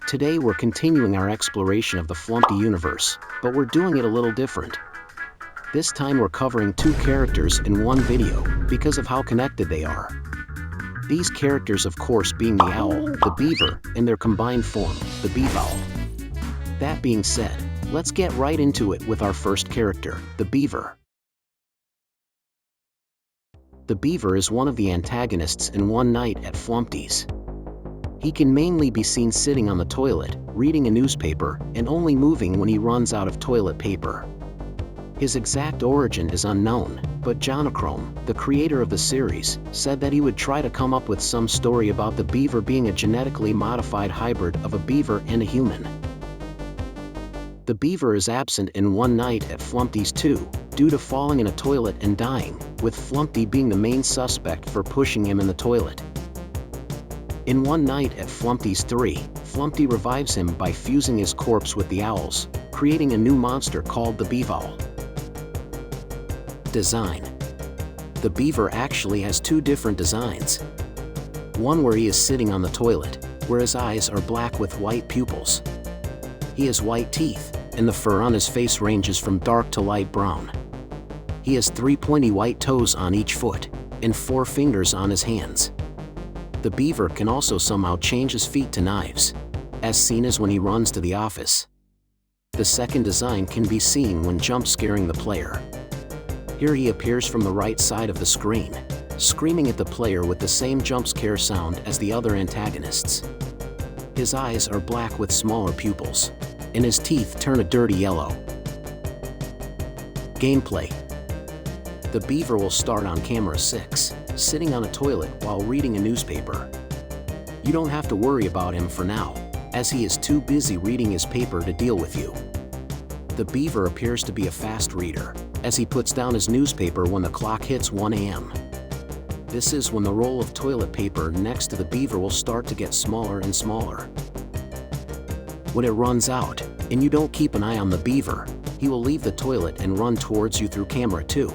Today we're continuing our exploration of the Flumpty universe, but we're doing it a little different. This time we're covering 2 characters in one video, because of how connected they are. These characters of course being the owl, the beaver, and their combined form, the Beavowl. That being said, let's get right into it with our first character, the Beaver. The Beaver is one of the antagonists in One Night at Flumpty's. He can mainly be seen sitting on the toilet, reading a newspaper, and only moving when he runs out of toilet paper. His exact origin is unknown, but JONOCHROME, the creator of the series, said that he would try to come up with some story about the beaver being a genetically modified hybrid of a beaver and a human. The beaver is absent in One Night at Flumpty's 2, due to falling in a toilet and dying, with Flumpty being the main suspect for pushing him in the toilet. In One Night at Flumpty's 3, Flumpty revives him by fusing his corpse with the owl's, creating a new monster called the Beavowl. Design. The beaver actually has 2 different designs. One where he is sitting on the toilet, where his eyes are black with white pupils. He has white teeth, and the fur on his face ranges from dark to light brown. He has 3 pointy white toes on each foot, and 4 fingers on his hands. The beaver can also somehow change his feet to knives, as seen as when he runs to the office. The second design can be seen when jump scaring the player. Here he appears from the right side of the screen, screaming at the player with the same jump scare sound as the other antagonists. His eyes are black with smaller pupils, and his teeth turn a dirty yellow. Gameplay. The beaver will start on camera 6, sitting on a toilet while reading a newspaper. You don't have to worry about him for now, as he is too busy reading his paper to deal with you. The beaver appears to be a fast reader, as he puts down his newspaper when the clock hits 1 a.m. This is when the roll of toilet paper next to the beaver will start to get smaller and smaller. When it runs out, and you don't keep an eye on the beaver, he will leave the toilet and run towards you through camera 2.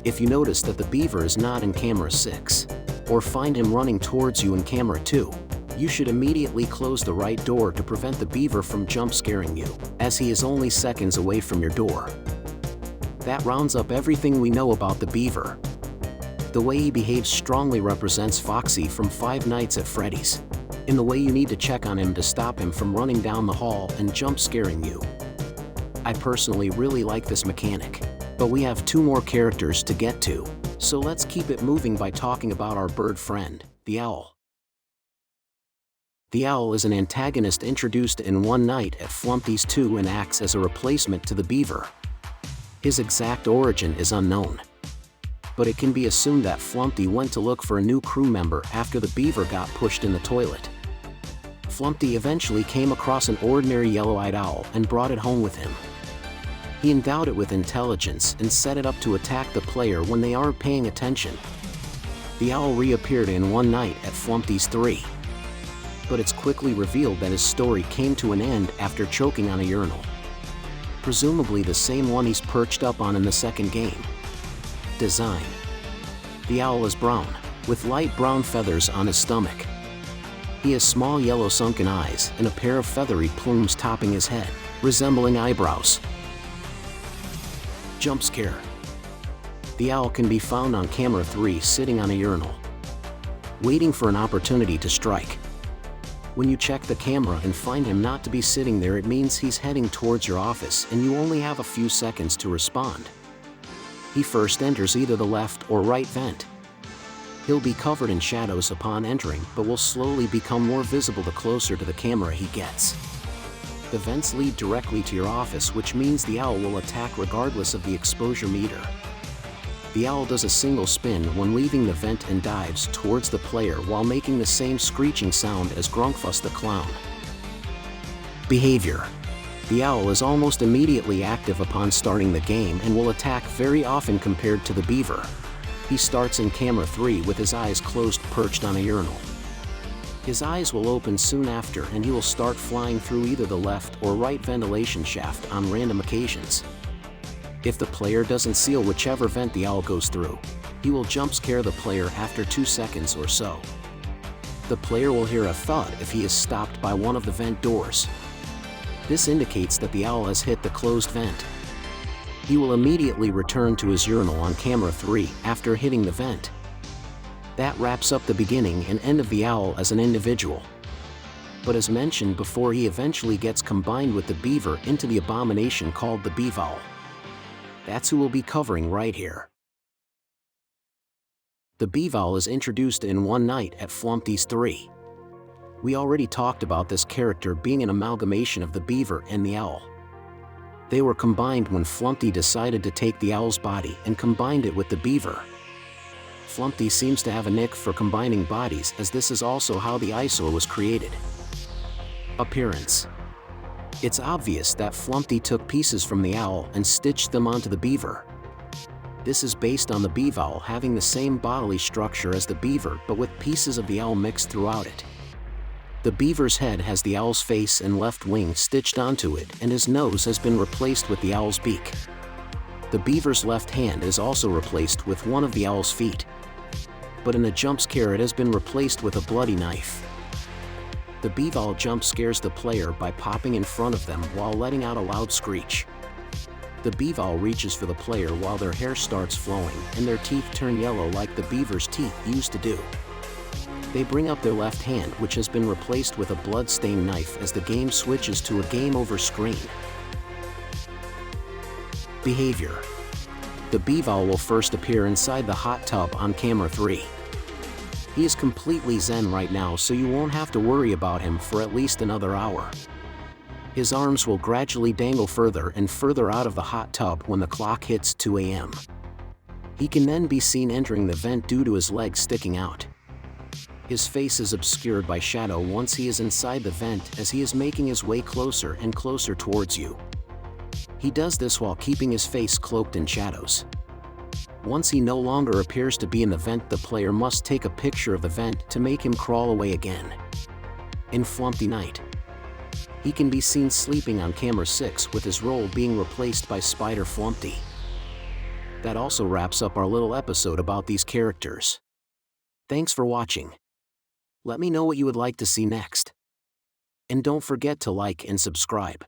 If you notice that the beaver is not in camera 6, or find him running towards you in camera 2, you should immediately close the right door to prevent the beaver from jump scaring you, as he is only seconds away from your door. That rounds up everything we know about the beaver. The way he behaves strongly represents Foxy from Five Nights at Freddy's, in the way you need to check on him to stop him from running down the hall and jump scaring you. I personally really like this mechanic. But we have 2 more characters to get to, so let's keep it moving by talking about our bird friend, the owl. The owl is an antagonist introduced in One Night at Flumpty's 2 and acts as a replacement to the beaver. His exact origin is unknown, but it can be assumed that Flumpty went to look for a new crew member after the beaver got pushed in the toilet. Flumpty eventually came across an ordinary yellow-eyed owl and brought it home with him. He endowed it with intelligence and set it up to attack the player when they aren't paying attention. The owl reappeared in One Night at Flumpty's 3. But it's quickly revealed that his story came to an end after choking on a urinal. Presumably the same one he's perched up on in the second game. Design. The owl is brown, with light brown feathers on his stomach. He has small yellow sunken eyes and a pair of feathery plumes topping his head, resembling eyebrows. Jump scare. The owl can be found on camera 3 sitting on a urinal, waiting for an opportunity to strike. When you check the camera and find him not to be sitting there, it means he's heading towards your office and you only have a few seconds to respond. He first enters either the left or right vent. He'll be covered in shadows upon entering, but will slowly become more visible the closer to the camera he gets. The vents lead directly to your office, which means the owl will attack regardless of the exposure meter. The owl does a single spin when leaving the vent and dives towards the player while making the same screeching sound as Grunkfuss the clown. Behavior. The owl is almost immediately active upon starting the game and will attack very often compared to the beaver. He starts in camera 3 with his eyes closed, perched on a urinal. His eyes will open soon after and he will start flying through either the left or right ventilation shaft on random occasions. If the player doesn't seal whichever vent the owl goes through, he will jump scare the player after 2 seconds or so. The player will hear a thud if he is stopped by one of the vent doors. This indicates that the owl has hit the closed vent. He will immediately return to his urinal on camera 3 after hitting the vent. That wraps up the beginning and end of the owl as an individual. But as mentioned before, he eventually gets combined with the beaver into the abomination called the Beavowl. That's who we'll be covering right here. The Beavowl is introduced in One Night at Flumpty's 3. We already talked about this character being an amalgamation of the beaver and the owl. They were combined when Flumpty decided to take the owl's body and combined it with the beaver. Flumpty seems to have a knack for combining bodies, as this is also how the eyesore was created. Appearance. It's obvious that Flumpty took pieces from the owl and stitched them onto the beaver. This is based on the Beavowl having the same bodily structure as the beaver but with pieces of the owl mixed throughout it. The beaver's head has the owl's face and left wing stitched onto it, and his nose has been replaced with the owl's beak. The beaver's left hand is also replaced with one of the owl's feet. But in a jump scare, it has been replaced with a bloody knife. The Beavowl jump scares the player by popping in front of them while letting out a loud screech. The Beavowl reaches for the player while their hair starts flowing and their teeth turn yellow like the beaver's teeth used to do. They bring up their left hand, which has been replaced with a blood-stained knife as the game switches to a game over screen. Behavior. The Beavowl will first appear inside the hot tub on camera 3. He is completely zen right now, so you won't have to worry about him for at least another hour. His arms will gradually dangle further and further out of the hot tub when the clock hits 2 a.m. He can then be seen entering the vent due to his legs sticking out. His face is obscured by shadow once he is inside the vent, as he is making his way closer and closer towards you. He does this while keeping his face cloaked in shadows. Once he no longer appears to be in the vent, the player must take a picture of the vent to make him crawl away again. In Flumpty Night, he can be seen sleeping on camera 6 with his role being replaced by Spider Flumpty. That also wraps up our little episode about these characters. Thanks for watching. Let me know what you would like to see next. And don't forget to like and subscribe.